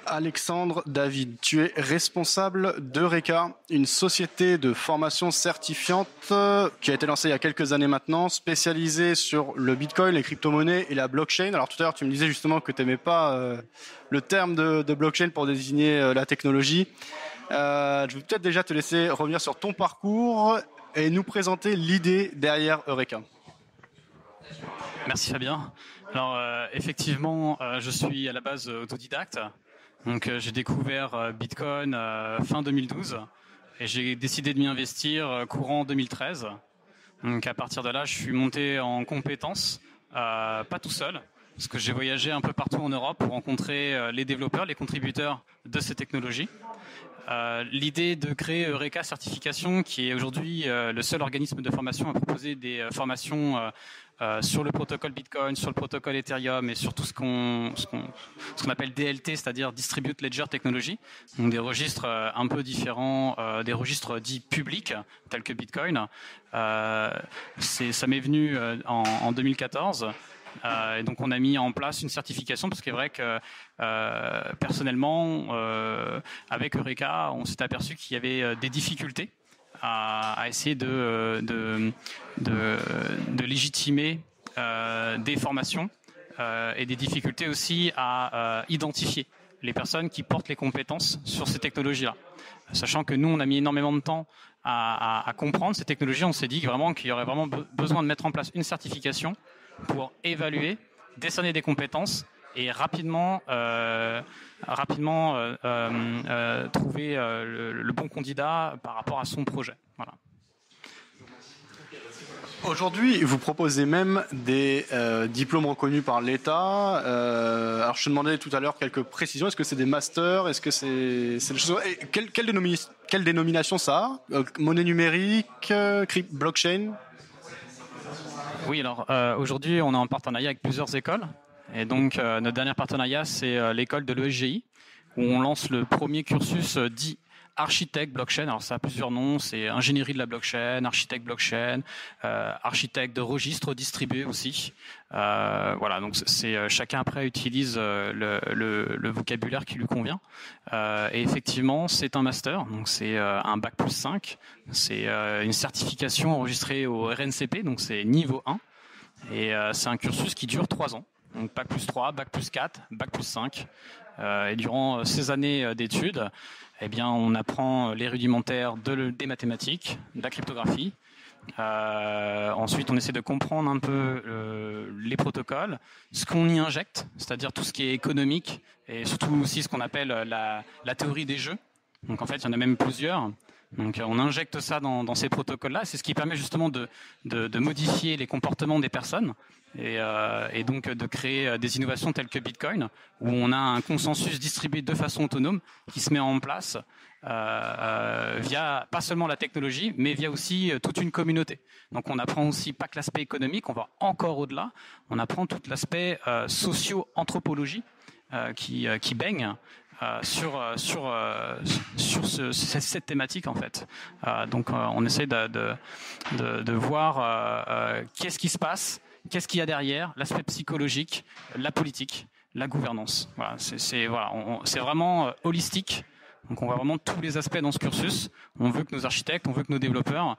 Alexandre David, tu es responsable d'Eureka, une société de formation certifiante qui a été lancée il y a quelques années maintenant, spécialisée sur le Bitcoin, les crypto-monnaies et la blockchain. Alors tout à l'heure, tu me disais justement que tu n'aimais pas le terme de blockchain pour désigner la technologie. Je vais peut-être déjà te laisser revenir sur ton parcours et nous présenter l'idée derrière Eureka. Merci Fabien. Alors effectivement, je suis à la base autodidacte. Donc j'ai découvert Bitcoin fin 2012 et j'ai décidé de m'y investir courant 2013. Donc à partir de là, je suis monté en compétences, pas tout seul, parce que j'ai voyagé un peu partout en Europe pour rencontrer les développeurs, les contributeurs de ces technologies. L'idée de créer Eureka Certification, qui est aujourd'hui le seul organisme de formation à proposer des formations sur le protocole Bitcoin, sur le protocole Ethereum et sur tout ce qu'on appelle DLT, c'est-à-dire Distributed Ledger Technology, donc des registres un peu différents, des registres dits publics tels que Bitcoin. Ça m'est venu en 2014. Et donc on a mis en place une certification parce qu'il est vrai que personnellement avec Eureka on s'est aperçu qu'il y avait des difficultés à essayer de légitimer des formations et des difficultés aussi à identifier les personnes qui portent les compétences sur ces technologies-là. Sachant que nous, on a mis énormément de temps à comprendre ces technologies, on s'est dit vraiment qu'il y aurait vraiment besoin de mettre en place une certification pour évaluer, décerner des compétences et rapidement trouver le bon candidat par rapport à son projet. Voilà. Aujourd'hui, vous proposez même des diplômes reconnus par l'État. Alors, je te demandais tout à l'heure quelques précisions. Est-ce que c'est des masters? Est-ce que c'est des choses... Quelle dénomination ça a? Monnaie numérique, blockchain? Oui, alors aujourd'hui, on est en partenariat avec plusieurs écoles. Et donc, notre dernier partenariat, c'est l'école de l'ESGI, où on lance le premier cursus dit architecte blockchain. Alors, ça a plusieurs noms. C'est ingénierie de la blockchain, architecte blockchain, architecte de registres distribués aussi. Voilà, donc c'est chacun après utilise le vocabulaire qui lui convient. Et effectivement, c'est un master, donc c'est un bac+5. C'est une certification enregistrée au RNCP, donc c'est niveau 1. Et c'est un cursus qui dure 3 ans. Donc bac+3, bac+4, bac+5. Et durant ces années d'études, eh bien, on apprend les rudimentaires des mathématiques, de la cryptographie. Ensuite, on essaie de comprendre un peu les protocoles, ce qu'on y injecte, c'est-à-dire tout ce qui est économique et surtout aussi ce qu'on appelle la théorie des jeux. Donc en fait, il y en a même plusieurs. Donc on injecte ça dans ces protocoles-là. C'est ce qui permet justement de modifier les comportements des personnes et donc de créer des innovations telles que Bitcoin, où on a un consensus distribué de façon autonome qui se met en place via pas seulement la technologie, mais via aussi toute une communauté. Donc on apprend aussi pas que l'aspect économique, on va encore au-delà. On apprend tout l'aspect socio-anthropologie qui baigne sur cette thématique en fait. Donc on essaie de voir qu'est-ce qui se passe, qu'est-ce qu'il y a derrière, l'aspect psychologique, la politique, la gouvernance. Voilà, c'est vraiment holistique. Donc on voit vraiment tous les aspects dans ce cursus. On veut que nos architectes, on veut que nos développeurs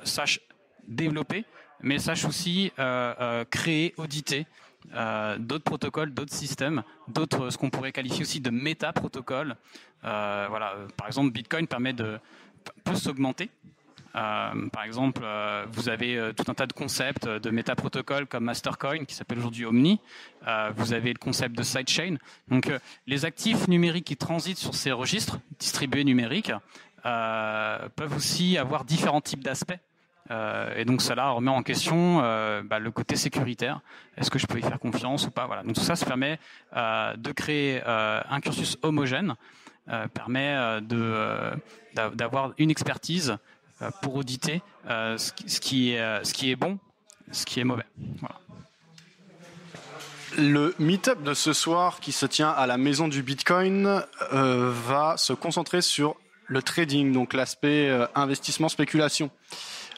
sachent développer, mais sachent aussi créer, auditer d'autres protocoles, d'autres systèmes, ce qu'on pourrait qualifier aussi de méta-protocoles. Voilà, par exemple, Bitcoin peut s'augmenter. Par exemple, vous avez tout un tas de concepts de méta-protocoles comme Mastercoin qui s'appelle aujourd'hui Omni. Vous avez le concept de sidechain. Donc, les actifs numériques qui transitent sur ces registres distribués numériques peuvent aussi avoir différents types d'aspects. Et donc cela remet en question le côté sécuritaire. Est-ce que je peux y faire confiance ou pas? Voilà. Donc tout ça permet de créer un cursus homogène, permet d'avoir une expertise pour auditer ce qui est bon, ce qui est mauvais. Voilà. Le meet-up de ce soir qui se tient à la Maison du Bitcoin va se concentrer sur le trading, donc l'aspect investissement spéculation.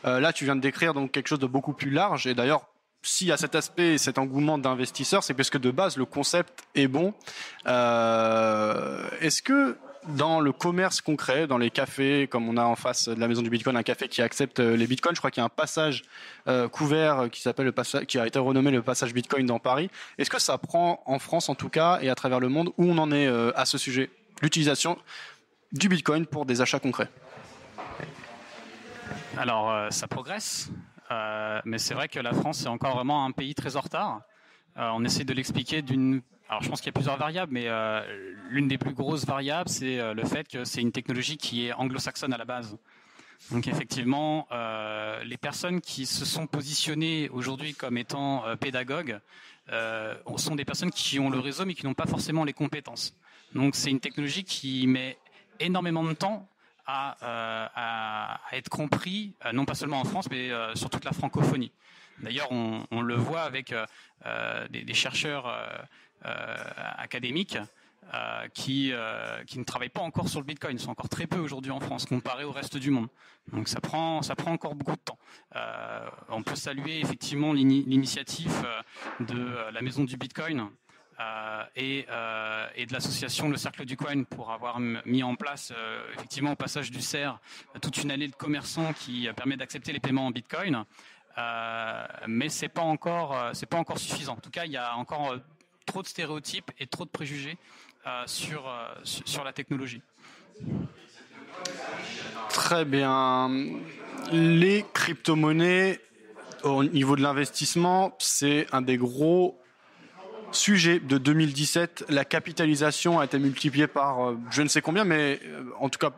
Là, tu viens de décrire donc quelque chose de beaucoup plus large. Et d'ailleurs, s'il y a cet aspect, cet engouement d'investisseurs, c'est parce que de base, le concept est bon. Est-ce que dans le commerce concret, dans les cafés, comme on a en face de la maison du Bitcoin, un café qui accepte les Bitcoins, je crois qu'il y a un passage couvert qui s'appelle qui a été renommé le passage Bitcoin dans Paris. Est-ce que ça prend en France en tout cas et à travers le monde, où on en est à ce sujet, l'utilisation du Bitcoin pour des achats concrets? Alors, ça progresse, mais c'est vrai que la France est encore vraiment un pays très en retard. On essaie de l'expliquer Alors, je pense qu'il y a plusieurs variables, mais l'une des plus grosses variables, c'est le fait que c'est une technologie qui est anglo-saxonne à la base. Donc, effectivement, les personnes qui se sont positionnées aujourd'hui comme étant pédagogues sont des personnes qui ont le réseau, mais qui n'ont pas forcément les compétences. Donc, c'est une technologie qui met énormément de temps à être compris, non pas seulement en France, mais sur toute la francophonie. D'ailleurs, on le voit avec des chercheurs académiques qui ne travaillent pas encore sur le Bitcoin. Ils sont encore très peu aujourd'hui en France, comparé au reste du monde. Donc ça prend encore beaucoup de temps. On peut saluer effectivement l'initiative de la Maison du Bitcoin et de l'association Le Cercle du Coin pour avoir mis en place effectivement au passage du CER toute une allée de commerçants qui permet d'accepter les paiements en Bitcoin. Mais c'est pas encore suffisant. En tout cas, il y a encore trop de stéréotypes et trop de préjugés sur la technologie. Très bien. Les crypto-monnaies, au niveau de l'investissement, c'est un des gros sujets de 2017. La capitalisation a été multipliée par je ne sais combien, mais en tout cas,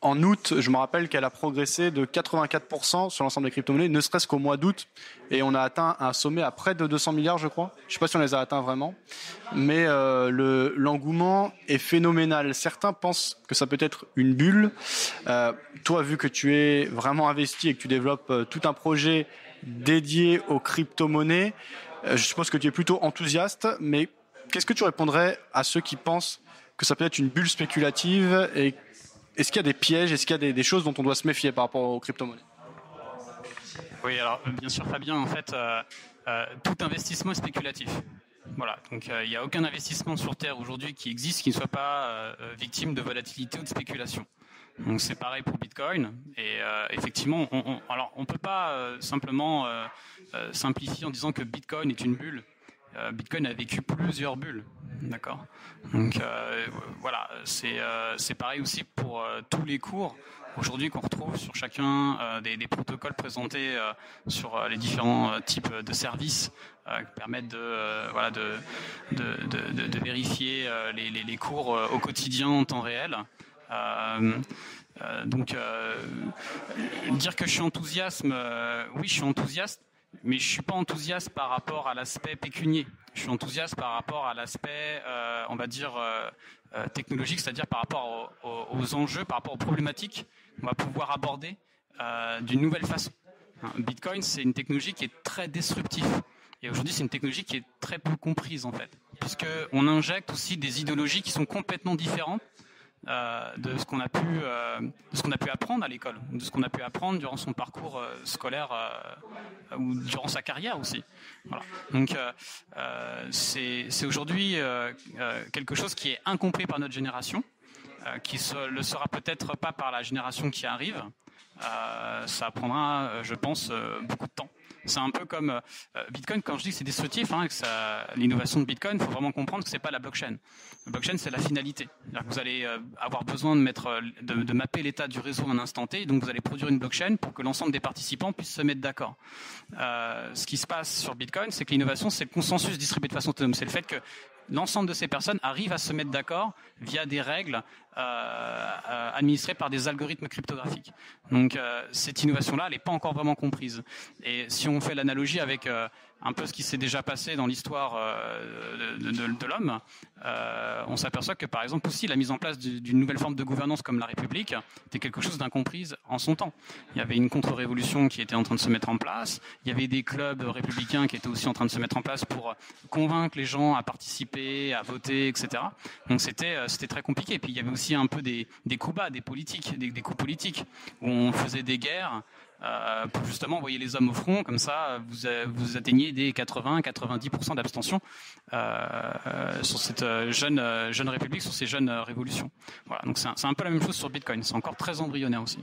en août, je me rappelle qu'elle a progressé de 84% sur l'ensemble des crypto-monnaies, ne serait-ce qu'au mois d'août. Et on a atteint un sommet à près de 200 milliards, je crois. Je ne sais pas si on les a atteints vraiment. Mais l'engouement est phénoménal. Certains pensent que ça peut être une bulle. Toi, vu que tu es vraiment investi et que tu développes tout un projet dédié aux crypto-monnaies, je suppose que tu es plutôt enthousiaste. Mais qu'est-ce que tu répondrais à ceux qui pensent que ça peut être une bulle spéculative et est-ce qu'il y a des pièges, est-ce qu'il y a des choses dont on doit se méfier par rapport aux crypto-monnaies? Oui, alors bien sûr Fabien, en fait, tout investissement est spéculatif. Voilà, donc il n'y a aucun investissement sur Terre aujourd'hui qui existe qui ne soit pas victime de volatilité ou de spéculation. Donc c'est pareil pour Bitcoin. Et effectivement, on ne peut pas simplement simplifier en disant que Bitcoin est une bulle. Bitcoin a vécu plusieurs bulles, d'accord. Donc voilà, c'est pareil aussi pour tous les cours aujourd'hui qu'on retrouve sur chacun des protocoles présentés sur les différents types de services qui permettent de vérifier les cours au quotidien en temps réel. Donc dire que je suis enthousiaste, oui, je suis enthousiaste. Mais je suis pas enthousiaste par rapport à l'aspect pécunier. Je suis enthousiaste par rapport à l'aspect, on va dire, technologique, c'est-à-dire par rapport aux enjeux, par rapport aux problématiques qu'on va pouvoir aborder d'une nouvelle façon. Bitcoin, c'est une technologie qui est très disruptive. Et aujourd'hui, c'est une technologie qui est très peu comprise, en fait. Puisqu'on injecte aussi des idéologies qui sont complètement différentes de ce qu'on a pu apprendre à l'école, de ce qu'on a pu apprendre durant son parcours scolaire ou durant sa carrière aussi. Voilà. Donc c'est aujourd'hui quelque chose qui est incompris par notre génération, qui le sera peut-être pas par la génération qui arrive. Ça prendra, je pense, beaucoup de temps. C'est un peu comme Bitcoin, quand je dis que c'est destructif, l'innovation de Bitcoin, il faut vraiment comprendre que c'est pas la blockchain. La blockchain, c'est la finalité. C'est-à-dire que vous allez avoir besoin de mapper l'état du réseau à un instant T, donc vous allez produire une blockchain pour que l'ensemble des participants puissent se mettre d'accord. Ce qui se passe sur Bitcoin, c'est que l'innovation, c'est le consensus distribué de façon autonome. C'est le fait que l'ensemble de ces personnes arrivent à se mettre d'accord via des règles administrées par des algorithmes cryptographiques. Donc cette innovation-là, elle n'est pas encore vraiment comprise. Et si on fait l'analogie avec un peu ce qui s'est déjà passé dans l'histoire de l'homme, on s'aperçoit que par exemple aussi la mise en place d'une nouvelle forme de gouvernance comme la République était quelque chose d'incomprise en son temps. Il y avait une contre-révolution qui était en train de se mettre en place, il y avait des clubs républicains qui étaient aussi en train de se mettre en place pour convaincre les gens à participer, à voter, etc. Donc c'était très compliqué. Et puis il y avait aussi un peu des coups bas, des coups politiques, où on faisait des guerres pour justement envoyer les hommes au front. Comme ça, vous atteignez des 80-90% d'abstention sur cette jeune république, sur ces jeunes révolutions. Voilà, donc c'est un peu la même chose sur Bitcoin. C'est encore très embryonnaire aussi.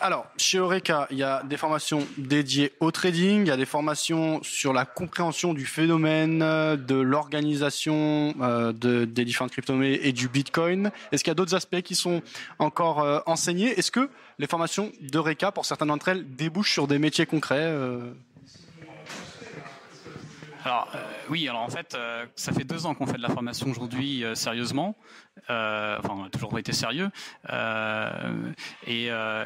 Alors, chez Eureka, il y a des formations dédiées au trading, il y a des formations sur la compréhension du phénomène, de l'organisation des différentes crypto-monnaies et du Bitcoin. Est-ce qu'il y a d'autres aspects qui sont encore enseignés? Est-ce que les formations d'Eureka, pour certaines d'entre elles, débouchent sur des métiers concrets Alors oui, alors en fait, ça fait 2 ans qu'on fait de la formation aujourd'hui sérieusement. Enfin, on a toujours été sérieux.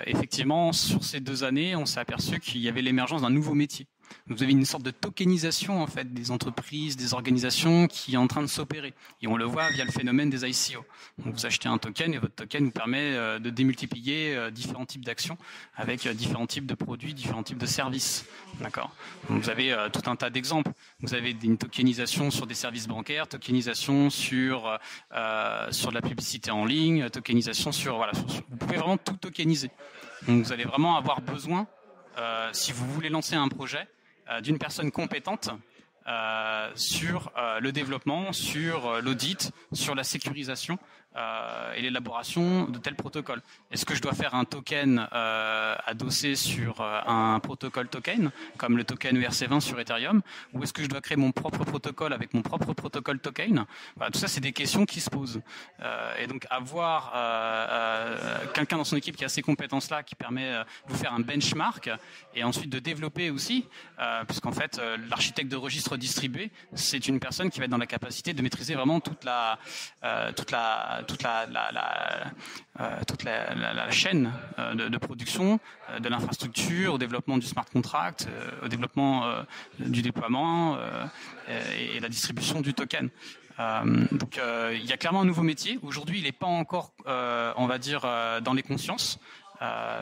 Effectivement, sur ces 2 années, on s'est aperçu qu'il y avait l'émergence d'un nouveau métier. Vous avez une sorte de tokenisation en fait des entreprises, des organisations qui est en train de s'opérer. Et on le voit via le phénomène des ICO. Donc vous achetez un token et votre token vous permet de démultiplier différents types d'actions avec différents types de produits, différents types de services. D'accord. Donc vous avez tout un tas d'exemples. Vous avez une tokenisation sur des services bancaires, tokenisation sur la publicité en ligne, tokenisation sur vous pouvez vraiment tout tokeniser. Donc vous allez vraiment avoir besoin, si vous voulez lancer un projet, d'une personne compétente sur le développement, sur l'audit, sur la sécurisation et l'élaboration de tels protocoles. Est-ce que je dois faire un token adossé sur un protocole token, comme le token ERC20 sur Ethereum, ou est-ce que je dois créer mon propre protocole avec mon propre protocole token? Voilà, tout ça, c'est des questions qui se posent. Et donc, avoir quelqu'un dans son équipe qui a ces compétences-là, qui permet de vous faire un benchmark, et ensuite de développer aussi, puisqu'en fait, l'architecte de registre distribué, c'est une personne qui va être dans la capacité de maîtriser vraiment toute la chaîne de production, de l'infrastructure, au développement du smart contract, au développement du déploiement et la distribution du token. Donc il y a clairement un nouveau métier. Aujourd'hui, il n'est pas encore, on va dire, dans les consciences.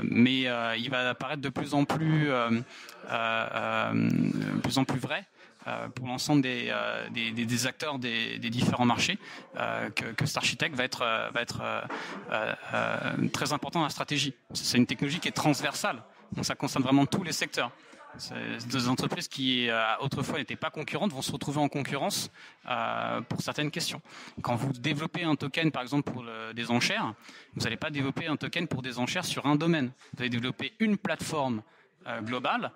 Mais il va apparaître de plus en plus vrai pour l'ensemble des acteurs des différents marchés, que cet architecte va être très important dans la stratégie. C'est une technologie qui est transversale, donc ça concerne vraiment tous les secteurs. Des entreprises qui autrefois n'étaient pas concurrentes vont se retrouver en concurrence pour certaines questions. Quand vous développez un token, par exemple pour des enchères, vous n'allez pas développer un token pour des enchères sur un domaine. Vous allez développer une plateforme globale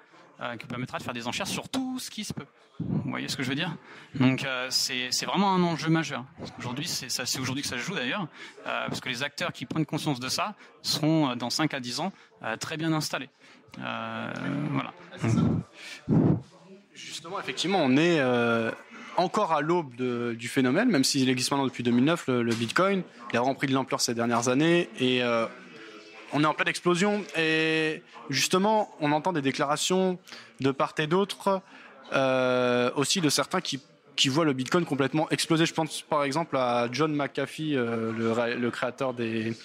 qui permettra de faire des enchères sur tout ce qui se peut. Vous voyez ce que je veux dire? Donc c'est vraiment un enjeu majeur. Aujourd'hui, c'est aujourd'hui que ça se joue d'ailleurs, parce que les acteurs qui prennent conscience de ça seront dans 5 à 10 ans très bien installés. Voilà. Justement, effectivement, on est encore à l'aube du phénomène, même s'il existe maintenant depuis 2009, le Bitcoin. Il a vraiment pris de l'ampleur ces dernières années et on est en pleine explosion. Et justement, on entend des déclarations de part et d'autre, aussi de certains qui voient le Bitcoin complètement exploser. Je pense par exemple à John McAfee, le créateur des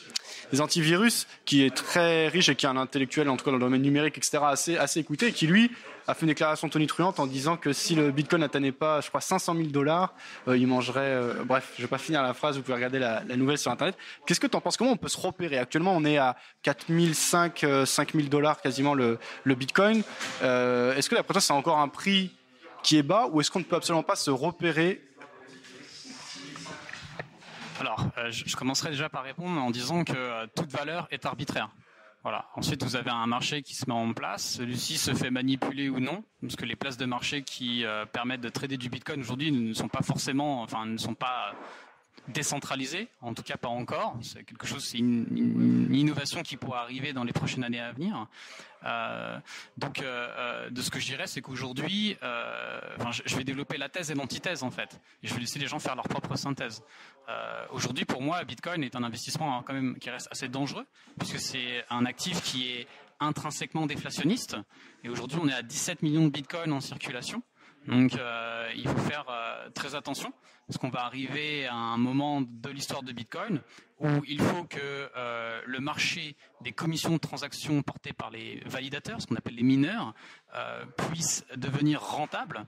antivirus, qui est très riche et qui est un intellectuel, en tout cas dans le domaine numérique, etc., assez écouté, et qui lui a fait une déclaration tonitruante en disant que si le Bitcoin n'atteignait pas, je crois, $500 000, il mangerait... bref, je ne vais pas finir la phrase, vous pouvez regarder la nouvelle sur Internet. Qu'est-ce que tu en penses? Comment on peut se repérer? Actuellement, on est à $5 000 quasiment le Bitcoin. Est-ce que d'après toi, c'est encore un prix qui est bas, ou est-ce qu'on ne peut absolument pas se repérer? Alors, je commencerai déjà par répondre en disant que toute valeur est arbitraire. Voilà. Ensuite, vous avez un marché qui se met en place. Celui-ci se fait manipuler ou non, parce que les places de marché qui permettent de trader du Bitcoin aujourd'hui ne sont pas décentralisées, en tout cas pas encore. C'est quelque chose, c'est une innovation qui pourra arriver dans les prochaines années à venir. Donc, de ce que je dirais, c'est qu'aujourd'hui, je vais développer la thèse et l'antithèse en fait. Et je vais laisser les gens faire leur propre synthèse. Aujourd'hui, pour moi, Bitcoin est un investissement quand même qui reste assez dangereux, puisque c'est un actif qui est intrinsèquement déflationniste. Et aujourd'hui, on est à 17 millions de Bitcoin en circulation. Donc, il faut faire très attention, parce qu'on va arriver à un moment de l'histoire de Bitcoin où il faut que le marché des commissions de transaction portées par les validateurs, ce qu'on appelle les mineurs, puisse devenir rentable.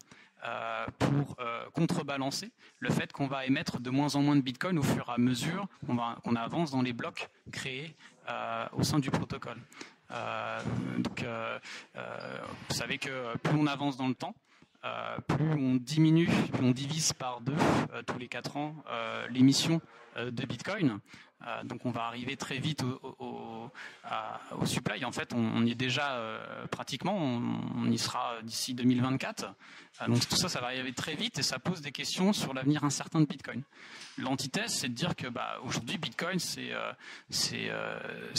pour contrebalancer le fait qu'on va émettre de moins en moins de Bitcoin au fur et à mesure qu'on avance dans les blocs créés au sein du protocole. Vous savez que plus on avance dans le temps, plus on diminue, plus on divise par 2 tous les 4 ans l'émission de Bitcoin. Donc on va arriver très vite au supply. En fait, on y est déjà pratiquement. On y sera d'ici 2024. Donc tout ça, ça va arriver très vite et ça pose des questions sur l'avenir incertain de Bitcoin. L'antithèse, c'est de dire que aujourd'hui, Bitcoin, c'est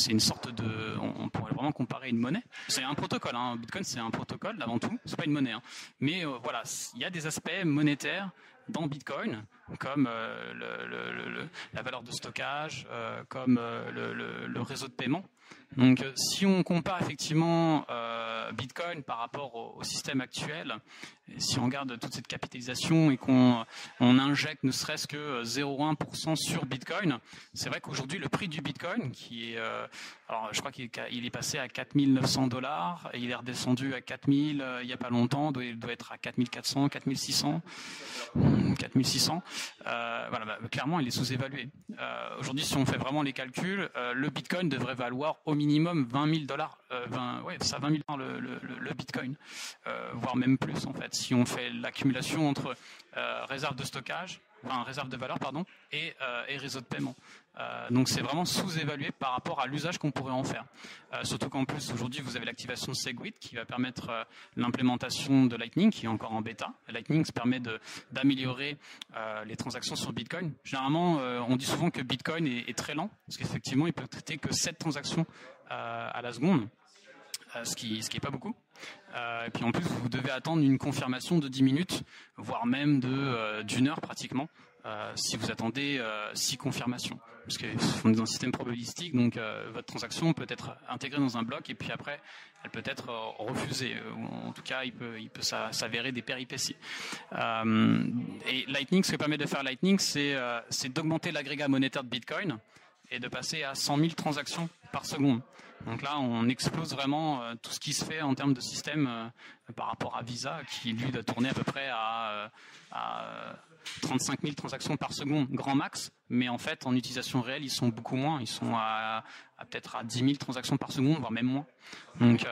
une sorte de... On pourrait vraiment comparer une monnaie. C'est un protocole. Hein. Bitcoin, c'est un protocole avant tout. C'est pas une monnaie. Hein. Mais voilà, il y a des aspects monétaires dans Bitcoin, comme la valeur de stockage, comme le réseau de paiement. Donc, si on compare effectivement Bitcoin par rapport au système actuel, et si on regarde toute cette capitalisation et qu'on injecte ne serait-ce que 0,1% sur Bitcoin, c'est vrai qu'aujourd'hui le prix du Bitcoin, qui est, alors je crois qu'il est passé à 4 900 $, et il est redescendu à 4 000 il n'y a pas longtemps, il doit être à 4 400, 4 600, 4 600. Voilà, clairement il est sous-évalué. Aujourd'hui, si on fait vraiment les calculs, le Bitcoin devrait valoir au minimum 20 000 $, 20 000 $ le Bitcoin, voire même plus en fait, si on fait l'accumulation entre réserve de stockage, réserve de valeur pardon, et réseau de paiement. Donc c'est vraiment sous-évalué par rapport à l'usage qu'on pourrait en faire. Surtout qu'en plus aujourd'hui vous avez l'activation de Segwit qui va permettre l'implémentation de Lightning qui est encore en bêta. Lightning se permet d'améliorer les transactions sur Bitcoin. Généralement on dit souvent que Bitcoin est très lent parce qu'effectivement il peut traiter que 7 transactions à la seconde. Ce qui est pas beaucoup. Et puis en plus, vous devez attendre une confirmation de 10 minutes, voire même d'une heure pratiquement, si vous attendez 6 confirmations. Parce qu'on est dans un système probabilistique, donc votre transaction peut être intégrée dans un bloc et puis après, elle peut être refusée. Ou en tout cas, il peut s'avérer des péripéties. Et Lightning, ce que permet de faire Lightning, c'est d'augmenter l'agrégat monétaire de Bitcoin et de passer à 100 000 transactions par seconde. Donc là, on explose vraiment tout ce qui se fait en termes de système par rapport à Visa, qui lui doit tourner à peu près à 35 000 transactions par seconde, grand max. Mais en fait, en utilisation réelle, ils sont beaucoup moins. Ils sont peut-être à 10 000 transactions par seconde, voire même moins. Donc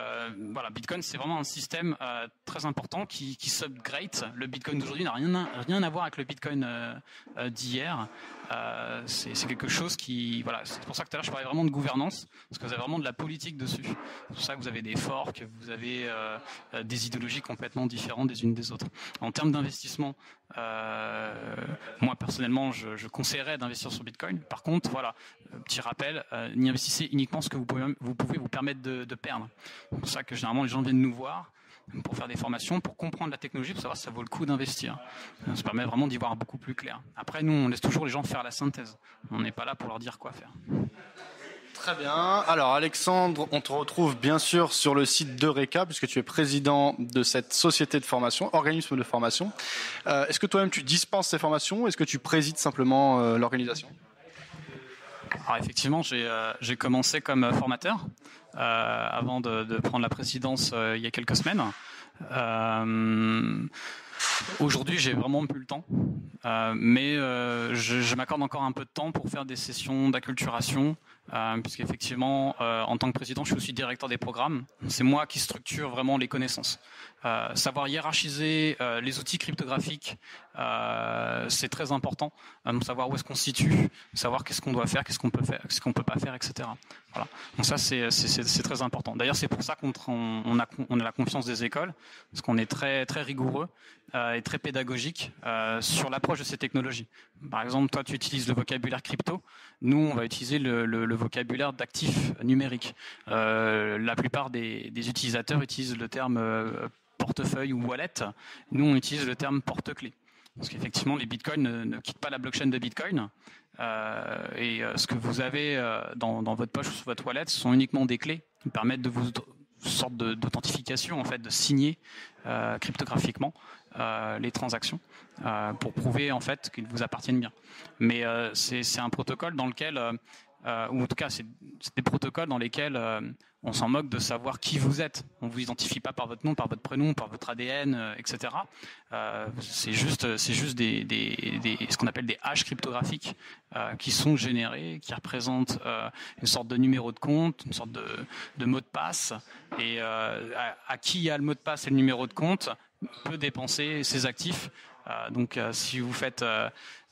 voilà, Bitcoin, c'est vraiment un système très important qui s'upgrade. Le Bitcoin d'aujourd'hui n'a rien à voir avec le Bitcoin d'hier. C'est quelque chose qui... Voilà, c'est pour ça que tout à l'heure, je parlais vraiment de gouvernance, parce que vous avez vraiment de la politique dessus. C'est pour ça que vous avez des forks, vous avez des idéologies complètement différentes des unes des autres. En termes d'investissement, moi personnellement, je conseillerais d'investir sur Bitcoin. Par contre, voilà, petit rappel, n'y investissez uniquement ce que vous pouvez vous permettre de perdre. C'est pour ça que généralement les gens viennent nous voir pour faire des formations, pour comprendre la technologie, pour savoir si ça vaut le coup d'investir. Ça permet vraiment d'y voir beaucoup plus clair. Après, nous, on laisse toujours les gens faire la synthèse. On n'est pas là pour leur dire quoi faire. Très bien. Alors Alexandre, on te retrouve bien sûr sur le site d'Eureka puisque tu es président de cette société de formation, organisme de formation. Est-ce que toi-même tu dispenses ces formations ou est-ce que tu présides simplement l'organisation ? Alors effectivement, j'ai commencé comme formateur avant de prendre la présidence il y a quelques semaines. Aujourd'hui, j'ai vraiment plus le temps, mais je m'accorde encore un peu de temps pour faire des sessions d'acculturation, puisqu'effectivement, en tant que président, je suis aussi directeur des programmes. C'est moi qui structure vraiment les connaissances. Savoir hiérarchiser les outils cryptographiques, c'est très important. Savoir où est-ce qu'on se situe, savoir qu'est-ce qu'on doit faire, qu'est-ce qu'on peut faire, qu'est-ce qu'on peut pas faire, etc. Voilà. Donc ça, c'est très important. D'ailleurs, c'est pour ça qu'on a la confiance des écoles, parce qu'on est très très rigoureux et très pédagogique sur l'approche de ces technologies. Par exemple, toi, tu utilises le vocabulaire crypto. Nous, on va utiliser le vocabulaire d'actifs numériques. La plupart des utilisateurs utilisent le terme portefeuille ou wallet. Nous, on utilise le terme porte-clés. Parce qu'effectivement, les bitcoins ne quittent pas la blockchain de Bitcoin. Ce que vous avez dans votre poche ou sur votre wallet, ce sont uniquement des clés qui permettent de vous sorte d'authentification, en fait, de signer cryptographiquement les transactions pour prouver en fait qu'ils vous appartiennent bien. Mais c'est un protocole dans lequel ou en tout cas c'est des protocoles dans lesquels on s'en moque de savoir qui vous êtes. On ne vous identifie pas par votre nom, par votre prénom, par votre ADN, etc. C'est juste ce qu'on appelle des hashes cryptographiques qui sont générés, qui représentent une sorte de numéro de compte, une sorte de mot de passe. Et à qui a le mot de passe et le numéro de compte peut dépenser ses actifs. Donc si vous faites,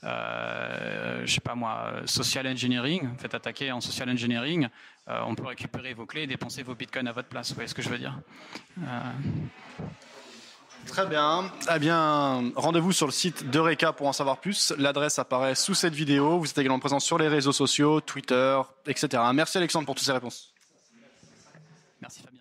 je sais pas moi, social engineering, vous faites attaquer en social engineering, on peut récupérer vos clés et dépenser vos bitcoins à votre place. Vous voyez ce que je veux dire? Très bien. Eh bien, rendez-vous sur le site d'Eureka pour en savoir plus. L'adresse apparaît sous cette vidéo. Vous êtes également présent sur les réseaux sociaux, Twitter, etc. Merci Alexandre pour toutes ces réponses. Merci Fabien.